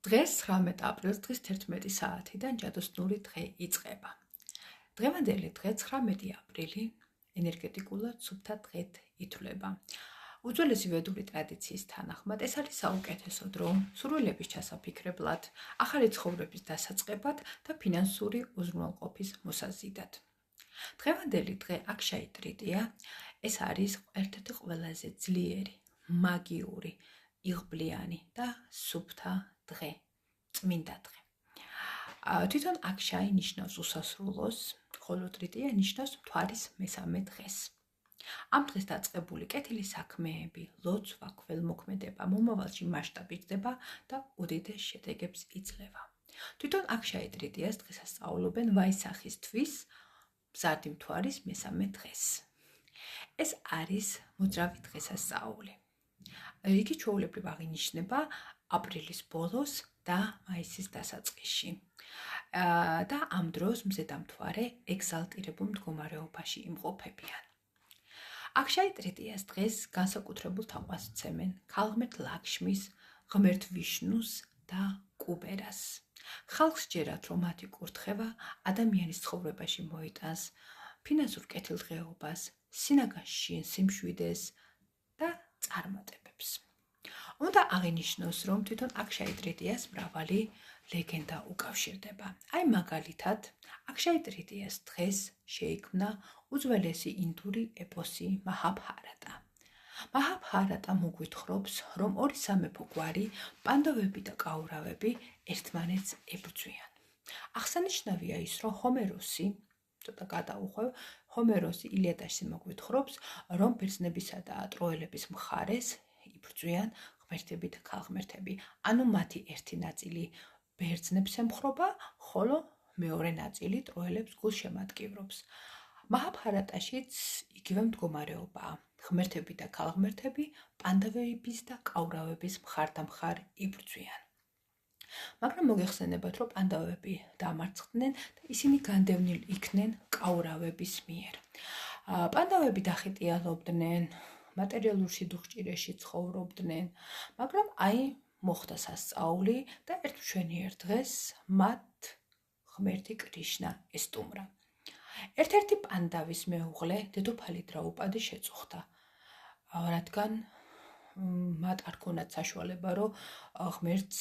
დღეს 19 აპრილს დღის 11 საათიდან ჯადოსნური დღე იწყება. დღევანდელი დღე 19 აპრილი ენერგეტიკულად სუფთა დღედ ითვლება. უძველესი ვედური ტრადიციის თანახმად ეს არის საუკეთესო დრო სურვილების ჩასაფიქრებლად, ახალი ცხოვრების დასაწყებად და ფინანსური უზრუნველყოფის მოსაზიდად. დღევანდელი დღე აქშაი ტრიტია, ეს არის ერთ-ერთი ყველაზე ძლიერი, მაგიური, იღბლიანი და სუფთა დღე, წმინდა დღე. თვითონ აქშაი ნიშნავს უსასრულოს, ხოლო ტრიტია ნიშნავს მთვარის მესამე დღეს. ამ დღეს დაწყებული კეთილი საქმეები, ლოცვა, ქველმოქმედება მომავალში მასშტაბიზდება და უდიდეს შედეგებს იძლევა. თვითონ აქშაი ტრიტიას დღესასწაულობენ ვაისახის თვის, მზარდი მთვარის მესამე დღეს. ეს არის მოძრავი დღესასწაული. იგი ჩვეულებრივ აღინიშნება აპრილის ბოლოს და მაისის დასაწყისში. და ამ დროს მზედამთვარე ეგზალტირებულ მდგომარეობაში იმყოფებიან. აქშაი ტრიტიას დღეს განსაკუთრებულ თაყვანს სცემენ ქალღმერთ ლაქშმის, ღმერთ ვიშნუს და კუბერას. ხალხს ჯერათ, რომ მათი კურთხევა ადამიანის ცხოვრებაში მოიტანს ფინანსურ კეთილდღეობას, სინაგანში სიმშვიდეს და წარმატებებს. უნდა აღინიშნოს, რომ თვითონ აქშაი ტრიტიას მრავალი ლეგენდა უკავშირდება. აი მაგალითად, აქშაი ტრიტიას დღეს შეიქმნა უძველესი ინდური ეპოსი მაჰაბჰარატა. მაჰაბჰარატა მოგვითხრობს, რომ ორი სამეფო გვარი, პანდავები და კაურავები ერთმანეთს ებრძვიან. აღსანიშნავია ის, რომ ჰომეროსი, ცოტა გადაუხვევ, ჰომეროსი ილიადაში მოგვითხრობს, რომ ბერძნებისა და ტროელების მხარეს იბრძვიან ღმერთები და ქალღმერთები. ანუ მათი ერთი ნაწილი ბერძნებს ემხრობა, ხოლო მეორე ნაწილი ტროელებს გულშემატკივრობს. მაჰაბჰარატაშიც იგივე მდგომარეობაა. ღმერთები და ქალღმერთები პანდავების და კაურავების მხარდამხარ იბრძვიან. მაგრამ მოგეხსენებათ, რომ პანდავები დამარცხდნენ და ისინი განდევნილ იქნენ კაურავების მიერ. პანდავები დახეტიალობდნენ, მატერიალურ სიდუხჭირეში ცხოვრობდნენ, მაგრამ აი მოხდა სასწაული და ერთ მშვენიერ დღეს მათ ღმერთი კრიშნა ესტუმრა. ერთ-ერთი პანდავის მეუღლე, დედოფალი დრაუპადი შეწუხდა, რადგან მათ არ ქონათ საშუალება, რომ ღმერთს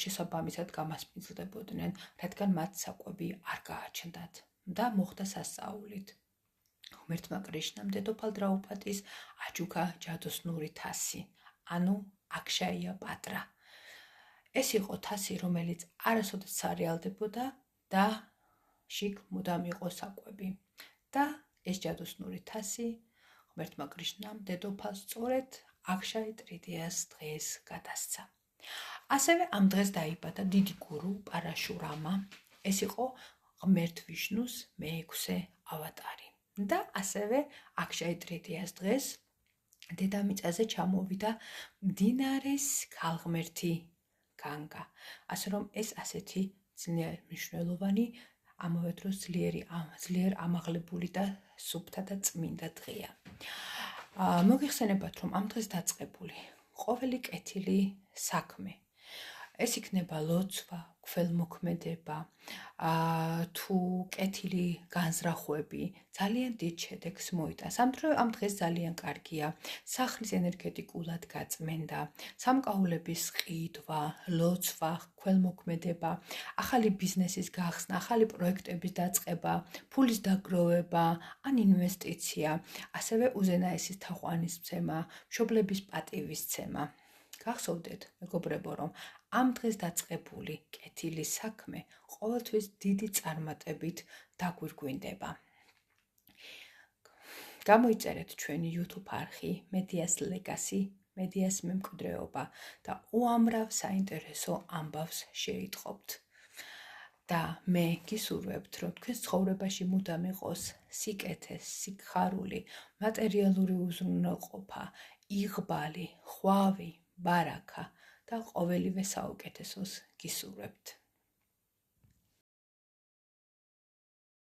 შესაბამისად გამასპინძლდებოდნენ, რადგან მათ საკვები არ გააჩნდათ და მოხდა სასწაულით. ღმერთმა კრიშნამ დედოფალ დრაუპადის აჯუქა ჯადოსნური თასი, ანუ აქშაია პატრა. ეს იყო თასი, რომელიც არასოდეს სარეალდებოდა და შიგ მუდამ იყო საკვები. და ეს ჯადოსნური თასი ღმერთმა კრიშნამ დედოფალს სწორედ აქშაი ტრიტიას დღეს გადასცა. ასევე ამ დღეს დაიბადა დიდი გურუ პარაშურამა. ეს იყო ღმერთ ვიშნუს მეექვსე ავატარი. და ასევე აქშაი ტრიტიას დღეს დედამიწაზე ჩამოვიდა მდინარის ქალღმერთი განგა. ასე რომ ეს ასეთი ძლიერ მნიშვნელოვანი, ამავე დროს ძლიერ ამაღლებული და სუფთა და წმინდა დღეა. მოგეხსენებათ, რომ ამ დღეს დაწყებული ყოველი კეთილი საქმე, ეს იქნება ლოცვა, ქველმოქმედება, თუ კეთილი განზრახვები, ძალიან დიდ შედეგს მოიტანს. ამ დღეს ძალიან კარგია სახლის ენერგეტიკულად გაწმენდა, სამკაულების ყიდვა, ლოცვა, ქველმოქმედება, ახალი ბიზნესის გახსნა, ახალი პროექტების დაწყება, ფულის დაგროვება, ან ინვესტიცია, ასევე უზენაესის თაყვანისცემა, მშობლების პატივისცემა. გახსოვდეთ, მეგობრებო, რომ ამ დღეს დაწყებული კეთილი საქმე ყოველთვის დიდი წარმატებით დაგვირგვინდება. გამოიწერეთ ჩვენი YouTube არხი Medias Legacy, Medias მემკვიდრეობა და უამრავ საინტერესო ამბავს შეიტყობთ. და მე გისურვებთ, რომ თქვენს ცხოვრებაში მუდამ იყოს სიკეთე, სიხარული, მატერიალური უზრუნველყოფა, იღბალი, ხვავი, ბარაქა და ყოველივე საუკეთესოს გისურვებთ.